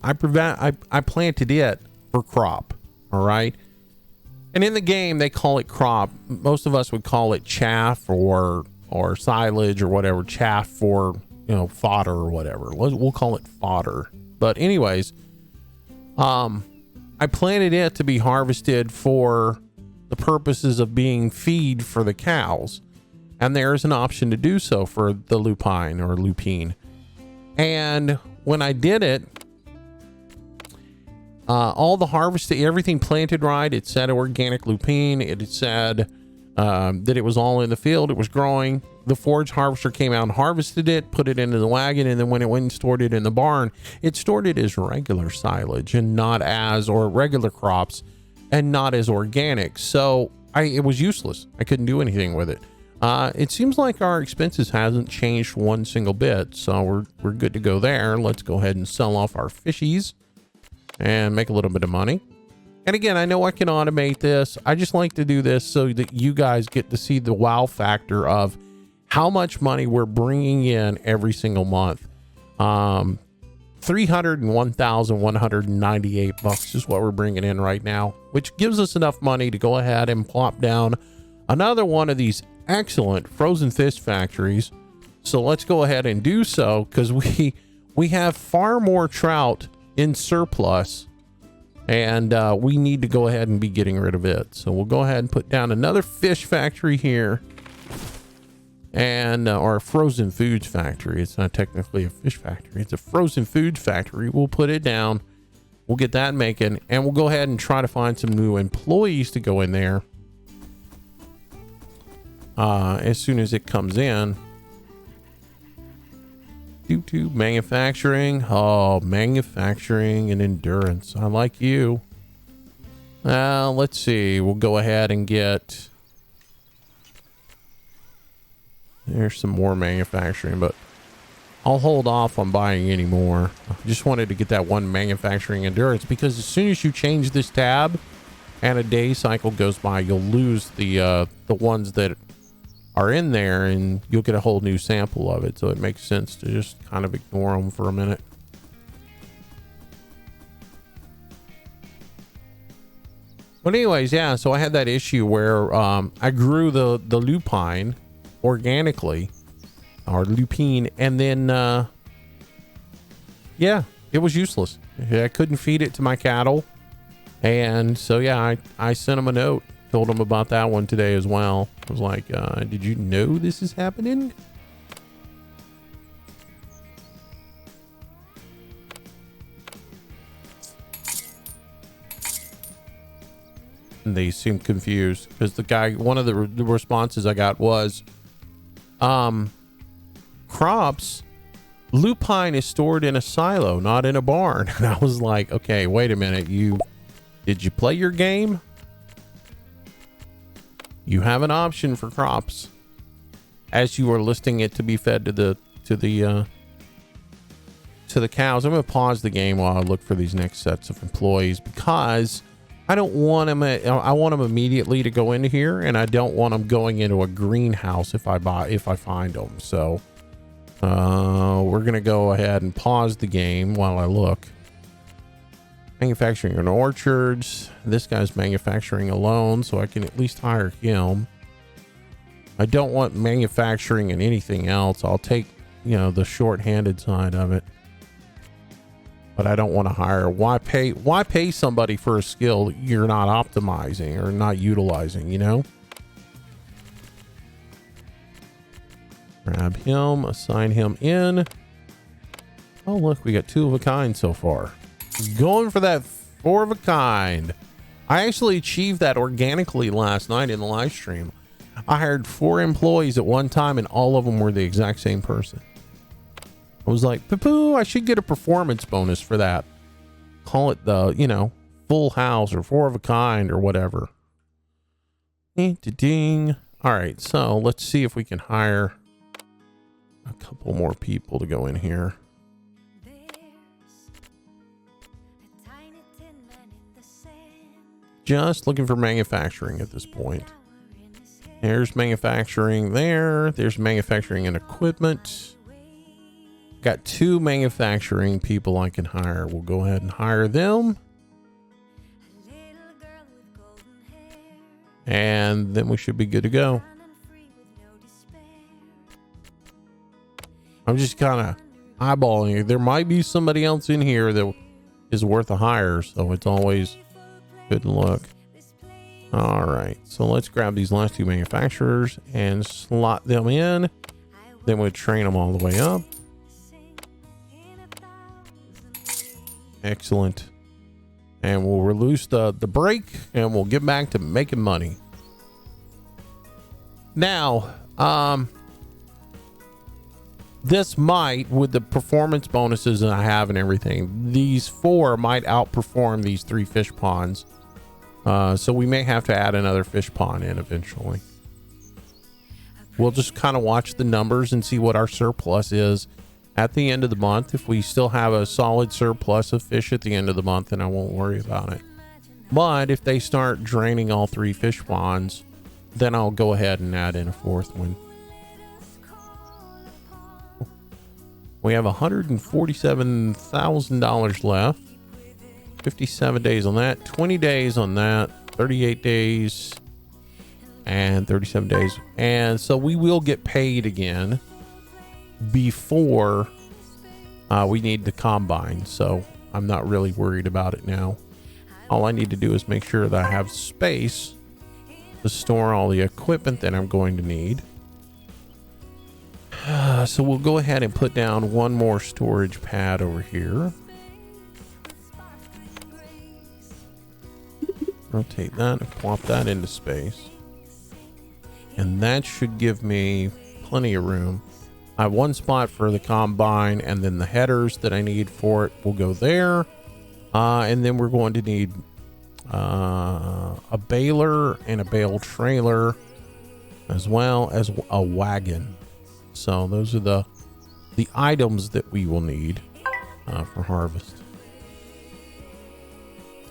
I planted it for crop. All right. And in the game, they call it crop. Most of us would call it chaff or silage or whatever. Chaff for, you know, fodder or whatever. We'll call it fodder. But anyways, I planted it to be harvested for the purposes of being feed for the cows. And there's an option to do so for the lupine or lupine. And when I did it, all the harvest, everything planted right. It said organic lupine. It said that it was all in the field. It was growing. The forage harvester came out and harvested it, put it into the wagon, and then when it went and stored it in the barn, it stored it as regular silage and not as, or regular crops and not as organic. So it was useless. I couldn't do anything with it. It seems like our expenses hasn't changed one single bit, so we're good to go there. Let's go ahead and sell off our fishies and make a little bit of money. And again, I know I can automate this. I just like to do this so that you guys get to see the wow factor of how much money we're bringing in every single month. $301,198 is what we're bringing in right now, which gives us enough money to go ahead and plop down another one of these excellent frozen fish factories. So let's go ahead and do so, because we have far more trout in surplus, and we need to go ahead and be getting rid of it. So we'll go ahead and put down another fish factory here, and or a frozen foods factory. It's not technically a fish factory, it's a frozen foods factory. We'll put it down, we'll get that making, and we'll go ahead and try to find some new employees to go in there as soon as it comes in. To manufacturing. Oh, manufacturing and endurance. I like you. Let's see. We'll go ahead and get... There's some more manufacturing, but I'll hold off on buying any more. I just wanted to get that one manufacturing endurance, because as soon as you change this tab and a day cycle goes by, you'll lose the ones that are in there, and you'll get a whole new sample of it. So it makes sense to just kind of ignore them for a minute. But anyways, yeah, so I had that issue where I grew the lupine organically, or lupine, and then yeah, it was useless. I couldn't feed it to my cattle, and so yeah, I sent them a note, told them about that one today as well. I was like, did you know this is happening? And they seemed confused, because the guy, one of the responses I got was, crops, lupine is stored in a silo, not in a barn. And I was like, okay, wait a minute. Did you play your game? You have an option for crops as you are listing it to be fed to the cows. I'm going to pause the game while I look for these next sets of employees, because I don't want them. I want them immediately to go into here, and I don't want them going into a greenhouse if I find them. So we're gonna go ahead and pause the game while I look. Manufacturing and orchards. This guy's manufacturing alone, so I can at least hire him. I don't want manufacturing and anything else. I'll take, you know, the short-handed side of it. But I don't want to hire. Why pay somebody for a skill that you're not optimizing or not utilizing, you know? Grab him, assign him in. Oh, look, we got 2 of a kind so far. Going for that 4 of a kind. I actually achieved that organically last night in the live stream. I hired 4 employees at one time, and all of them were the exact same person. I was like, poo-poo, I should get a performance bonus for that. Call it the, you know, full house or 4 of a kind or whatever. Ding. All right, so let's see if we can hire a couple more people to go in here. Just looking for manufacturing at this point. There's manufacturing there. There's manufacturing and equipment. Got 2 manufacturing people I can hire. We'll go ahead and hire them. And then we should be good to go. I'm just kind of eyeballing it. There might be somebody else in here that is worth a hire, so it's always good to look. All right, so let's grab these last 2 manufacturers and slot them in. Then we'll train them all the way up. Excellent. And we'll release the brake and we'll get back to making money. Now, this might, with the performance bonuses that I have and everything, these 4 might outperform these 3 fish ponds. So we may have to add another fish pond in eventually. We'll just kind of watch the numbers and see what our surplus is at the end of the month. If we still have a solid surplus of fish at the end of the month, then I won't worry about it. But if they start draining all 3 fish ponds, then I'll go ahead and add in a 4th one. We have $147,000 left. 57 days on that, 20 days on that, 38 days, and 37 days. And so we will get paid again before we need the combine. So I'm not really worried about it now. All I need to do is make sure that I have space to store all the equipment that I'm going to need. So we'll go ahead and put down 1 more storage pad over here. Rotate that and plop that into space. And that should give me plenty of room. I have 1 spot for the combine, and then the headers that I need for it will go there. And then we're going to need a baler and a bale trailer, as well as a wagon. So those are the items that we will need for harvest.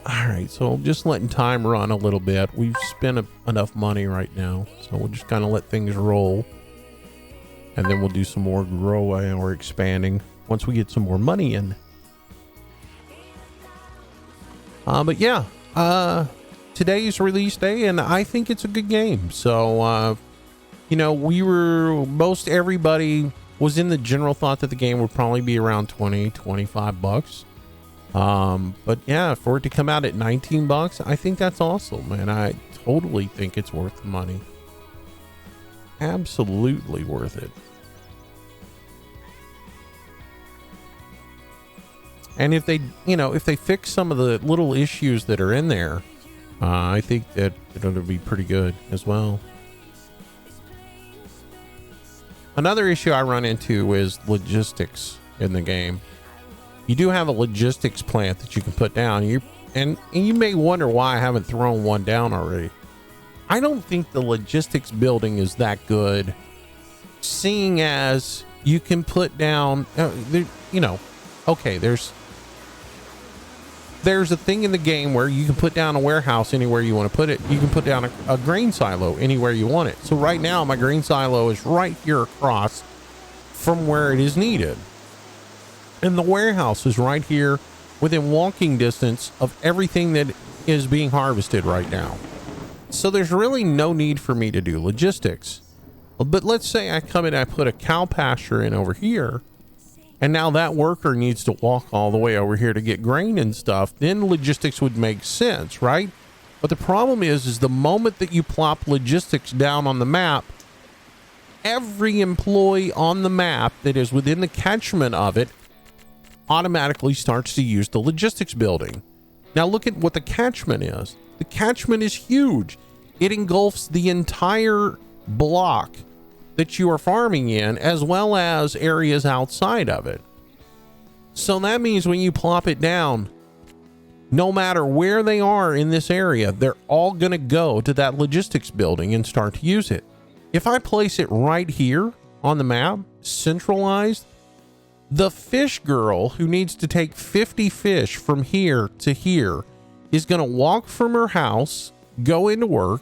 All right, so just letting time run a little bit. We've spent enough money right now, so we'll just kind of let things roll. And then we'll do some more growing or expanding once we get some more money in. But yeah, today's release day, and I think it's a good game. So, you know, most everybody was in the general thought that the game would probably be around 20-25 bucks. But yeah, for it to come out at 19 bucks, I think that's awesome, man. I totally think it's worth the money. Absolutely worth it. And if they, if they fix some of the little issues that are in there, I think that it'll be pretty good as well. Another issue I run into is logistics in the game. You do have a logistics plant that you can put down. And you may wonder why I haven't thrown one down already. I don't think the logistics building is that good, seeing as you can put down, okay, there's a thing in the game where you can put down a warehouse anywhere you want to put it. You can put down a grain silo anywhere you want it. So right now my grain silo is right here across from where it is needed. And the warehouse is right here within walking distance of everything that is being harvested right now. So there's really no need for me to do logistics. But let's say I come in and I put a cow pasture in over here, and now that worker needs to walk all the way over here to get grain and stuff, then logistics would make sense, right? But the problem is the moment that you plop logistics down on the map, every employee on the map that is within the catchment of it automatically starts to use the logistics building. Now look at what the catchment is. The catchment is huge. It engulfs the entire block that you are farming in, as well as areas outside of it. So that means when you plop it down, no matter where they are in this area, they're all going to go to that logistics building and start to use it. If I place it right here on the map, centralized, the fish girl who needs to take 50 fish from here to here is going to walk from her house, go into work,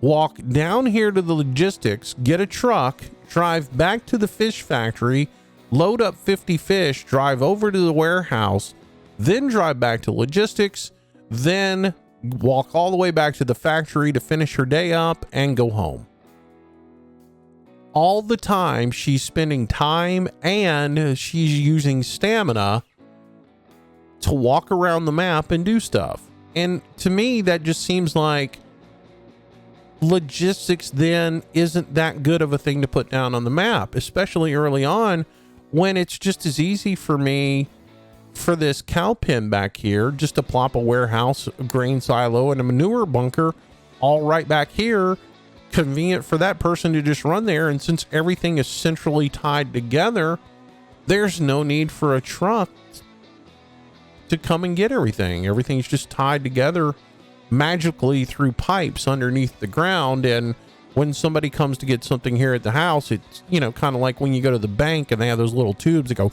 walk down here to the logistics, get a truck, drive back to the fish factory, load up 50 fish, drive over to the warehouse, then drive back to logistics, then walk all the way back to the factory to finish her day up and go home. All the time she's spending time and she's using stamina to walk around the map and do stuff. And to me, that just seems like logistics then isn't that good of a thing to put down on the map, especially early on when it's just as easy for me for this cow pen back here just to plop a warehouse, a grain silo, and a manure bunker all right back here. Convenient for that person to just run there, and since everything is centrally tied together, there's no need for a truck to come and get everything. Everything's just tied together magically through pipes underneath the ground, and when somebody comes to get something here at the house, it's, you know, kind of like when you go to the bank and they have those little tubes that go,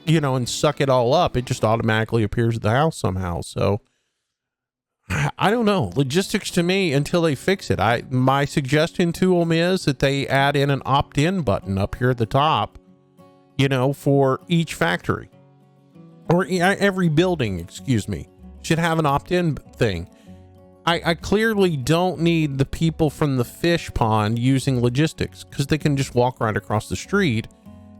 you know, and suck it all up. It just automatically appears at the house somehow. So I don't know. Logistics to me, until they fix it, my suggestion to them is that they add in an opt-in button up here at the top, you know, for each factory or every building, excuse me, should have an opt-in thing. I clearly don't need the people from the fish pond using logistics, because they can just walk right across the street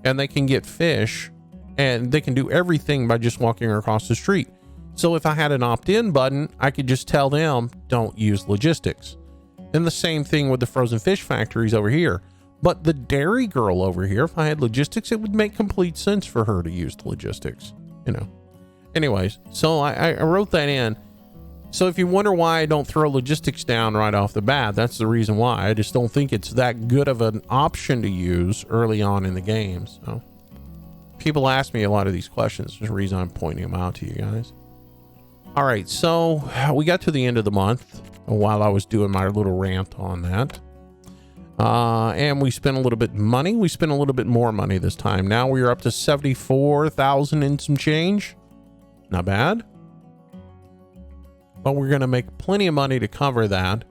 and they can get fish and they can do everything by just walking across the street. So if I had an opt-in button, I could just tell them, don't use logistics. And the same thing with the frozen fish factories over here. But the dairy girl over here, if I had logistics, it would make complete sense for her to use the logistics, you know. Anyways, so I wrote that in. So if you wonder why I don't throw logistics down right off the bat, that's the reason why. I just don't think it's that good of an option to use early on in the game. So people ask me a lot of these questions. There's a reason I'm pointing them out to you guys. All right, so we got to the end of the month while I was doing my little rant on that. And we spent a little bit of money. We spent a little bit more money this time. Now we're up to 74,000 and some change. Not bad. But we're going to make plenty of money to cover that.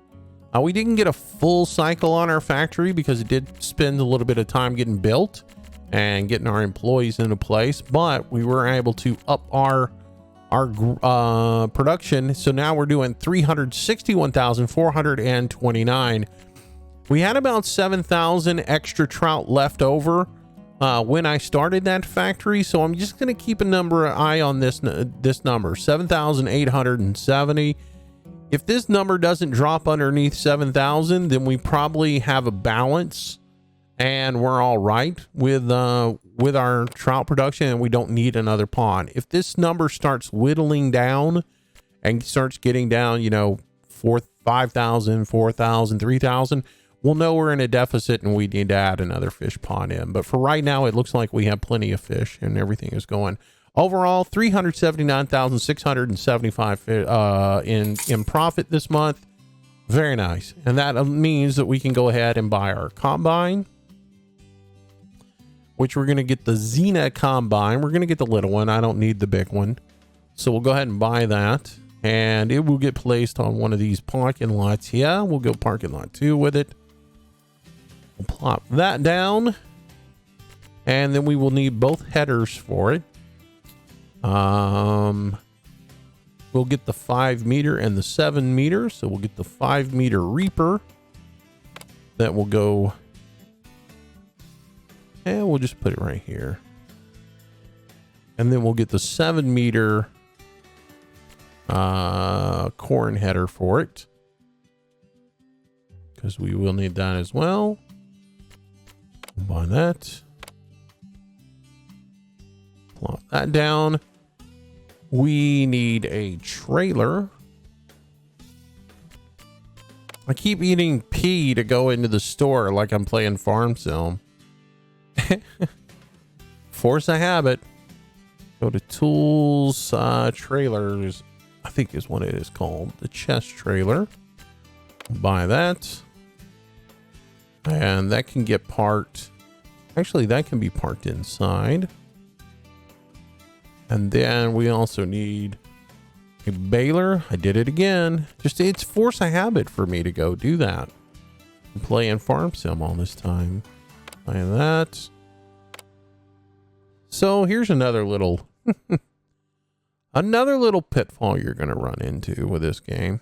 We didn't get a full cycle on our factory because it did spend a little bit of time getting built and getting our employees into place. But we were able to up our production. So now we're doing 361,429. We had about 7,000 extra trout left over when I started that factory. So I'm just going to keep an eye on this number, 7,870. If this number doesn't drop underneath 7,000, then we probably have a balance and we're all right with our trout production, and we don't need another pond. If this number starts whittling down and starts getting down, you know, 5,000, 4,000, 3,000, we'll know we're in a deficit and we need to add another fish pond in. But for right now, it looks like we have plenty of fish and everything is going. Overall, 379,675 in profit this month. Very nice. And that means that we can go ahead and buy our combine, which we're going to get the Xena combine. We're going to get the little one. I don't need the big one. So we'll go ahead and buy that, and it will get placed on one of these parking lots here. We'll go parking lot 2 with it. We'll plop that down, and then we will need both headers for it. We'll get the 5 meter and the 7 meter. So we'll get the 5 meter Reaper. That will go, and we'll just put it right here. And then we'll get the 7 meter corn header for it, because we will need that as well. We'll buy that. Plop that down. We need a trailer. I keep eating P to go into the store like I'm playing Farm Sim. Force a habit. Go to tools, trailers, I think is what it is called. The chest trailer. Buy that. And that can get parked. Actually, that can be parked inside. And then we also need a baler. I did it again. Just, it's force a habit for me to go do that. I'm playing Farm Sim all this time. Buy that. So here's another little another little pitfall you're going to run into with this game.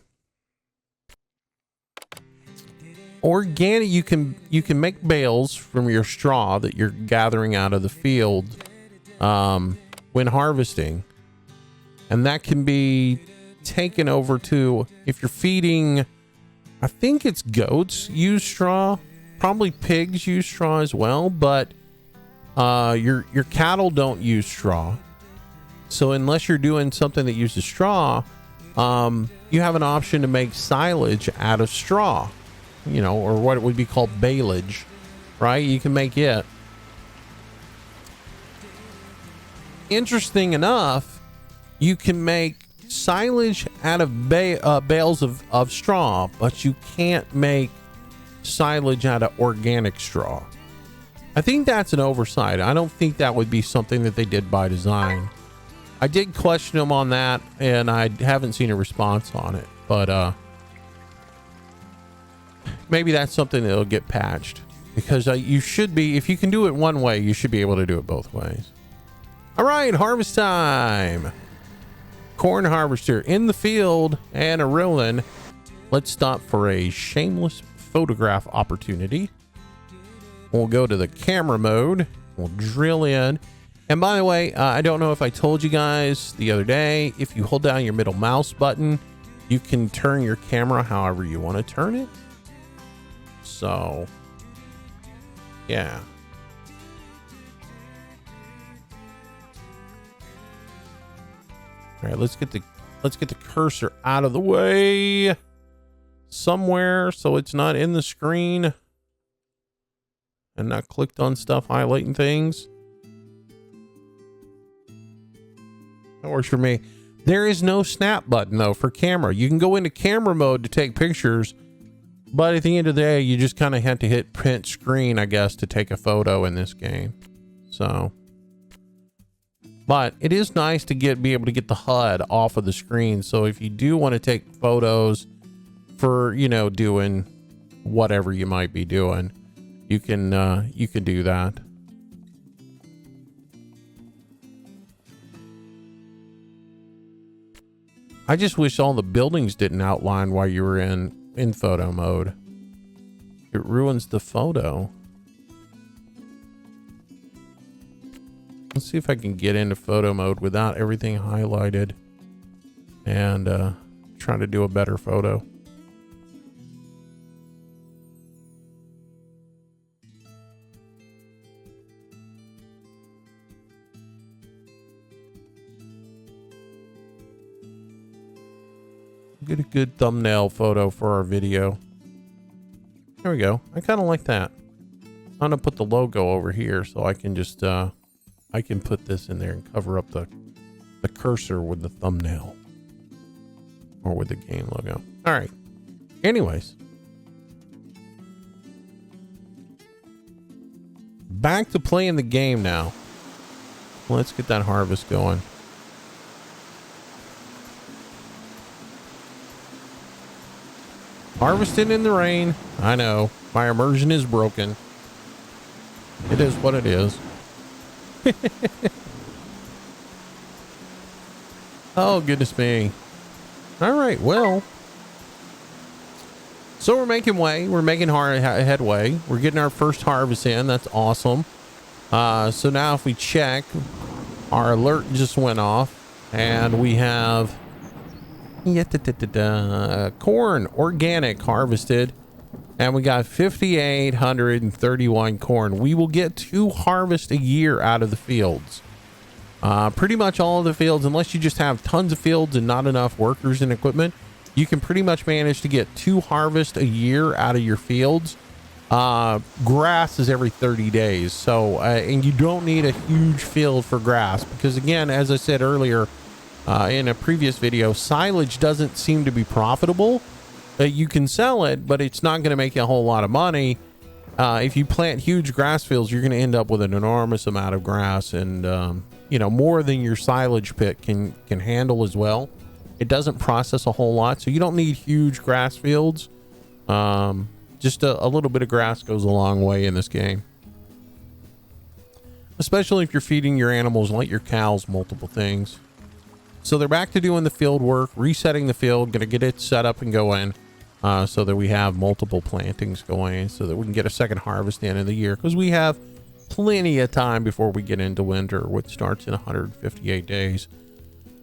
Organic, you can make bales from your straw that you're gathering out of the field when harvesting, and that can be taken over to, if you're feeding, I think it's goats use straw, probably pigs use straw as well, but your cattle don't use straw. So unless you're doing something that uses straw, you have an option to make silage out of straw, you know, or what it would be called baleage, right? You can make it. Interesting enough, you can make silage out of bales of straw, but you can't make silage out of organic straw. I think that's an oversight. I don't think that would be something that they did by design. I did question them on that, and I haven't seen a response on it, but maybe that's something that'll get patched, because you should be, if you can do it one way, you should be able to do it both ways. All right, harvest time. Corn harvester in the field and a rolling. Let's stop for a shameless photograph opportunity. We'll go to the camera mode. We'll drill in. And by the way, I don't know if I told you guys the other day, if you hold down your middle mouse button, you can turn your camera however you want to turn it. So, yeah. All right, let's get the cursor out of the way somewhere so it's not in the screen and not clicked on stuff highlighting things. That works for me. There is no snap button though for camera. You can go into camera mode to take pictures, but at the end of the day, you just kind of have to hit print screen, I guess, to take a photo in this game. So, but it is nice to be able to get the HUD off of the screen. So if you do want to take photos for, you know, doing whatever you might be doing, you can do that. I just wish all the buildings didn't outline while you were in photo mode. It ruins the photo. Let's see if I can get into photo mode without everything highlighted and try to do a better photo. Get a good thumbnail photo for our video. There we go. I kind of like that. I'm gonna put the logo over here so I can just I can put this in there and cover up the cursor with the thumbnail or with the game logo. All right. Anyways, back to playing the game now. Let's get that harvest going. Harvesting in the rain. I know. My immersion is broken. It is what it is. Oh, goodness me. All right, well. So we're making way. We're making headway. We're getting our first harvest in. That's awesome. So now if we check, our alert just went off. And we have... corn organic harvested, and we got 5,831 corn. We will get 2 harvests a year out of the fields. Pretty much all of the fields, unless you just have tons of fields and not enough workers and equipment, you can pretty much manage to get 2 harvests a year out of your fields. Grass is every 30 days, so and you don't need a huge field for grass, because again, as I said earlier, in a previous video, silage doesn't seem to be profitable. You can sell it, but it's not going to make you a whole lot of money. If you plant huge grass fields, you're going to end up with an enormous amount of grass, and you know, more than your silage pit can handle as well. It doesn't process a whole lot, so you don't need huge grass fields. Just a little bit of grass goes a long way in this game. especially if you're feeding your animals like your cows multiple things. So they're back to doing the field work, resetting the field, gonna get it set up and going, so that we have multiple plantings going, so that we can get a second harvest the end of the year, because we have plenty of time before we get into winter, which starts in 158 days.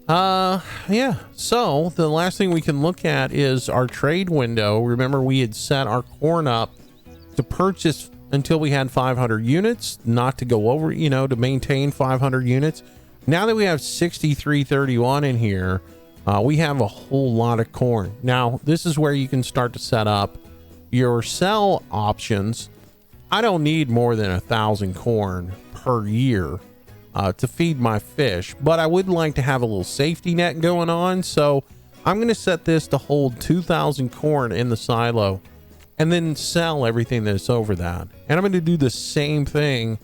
Yeah, so the last thing we can look at is our trade window. Remember, we had set our corn up to purchase until we had 500 units, not to go over, you know, to maintain 500 units. Now that we have 6331 in here, we have a whole lot of corn. Now, this is where you can start to set up your sell options. I don't need more than 1,000 corn per year to feed my fish, but I would like to have a little safety net going on. So I'm going to set this to hold 2,000 corn in the silo and then sell everything that's over that. And I'm going to do the same thing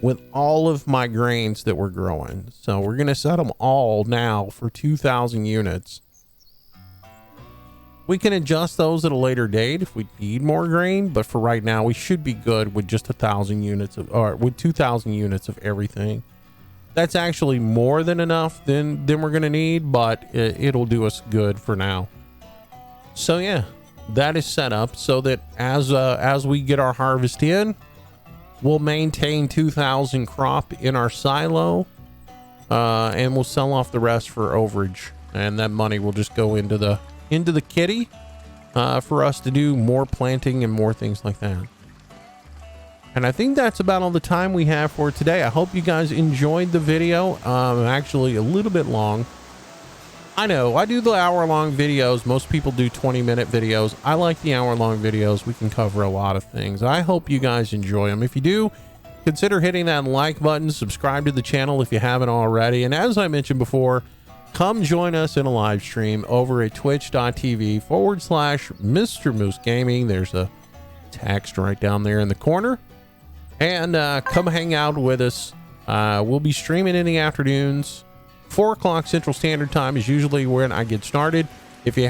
with all of my grains that we're growing. So we're going to set them all now for 2,000 units. We can adjust those at a later date if we need more grain, but for right now we should be good with just 1,000 units of, or with 2,000 units of everything. That's actually more than enough than we're going to need, but it'll do us good for now. So yeah, that is set up so that as we get our harvest in, we'll maintain 2,000 crop in our silo, and we'll sell off the rest for overage, and that money will just go into the kitty for us to do more planting and more things like that. And I think that's about all the time we have for today. I hope you guys enjoyed the video. Actually a little bit long. I know I do the hour-long videos. Most people do 20-minute videos. I like the hour-long videos. We can cover a lot of things. I hope you guys enjoy them. If you do, consider hitting that like button, subscribe to the channel if you haven't already. And as I mentioned before, come join us in a live stream over at twitch.tv/Mr. Moose Gaming. There's a text right down there in the corner. And come hang out with us. We'll be streaming in the afternoons. 4 o'clock Central Standard Time is usually when I get started. If you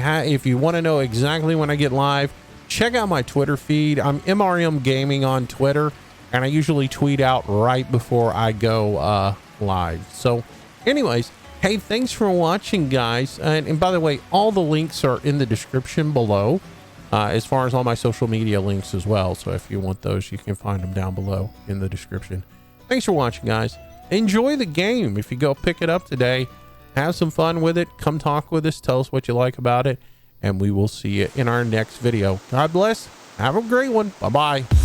want to know exactly when I get live, check out my Twitter feed. I'm MRM Gaming on Twitter, and I usually tweet out right before I go live. So anyways, hey, thanks for watching, guys. And by the way, all the links are in the description below, as far as all my social media links as well. So if you want those, you can find them down below in the description. Thanks for watching, guys. Enjoy the game. If you go pick it up today, have some fun with it. Come talk with us. Tell us what you like about it. And we will see you in our next video. God bless. Have a great one. Bye-bye.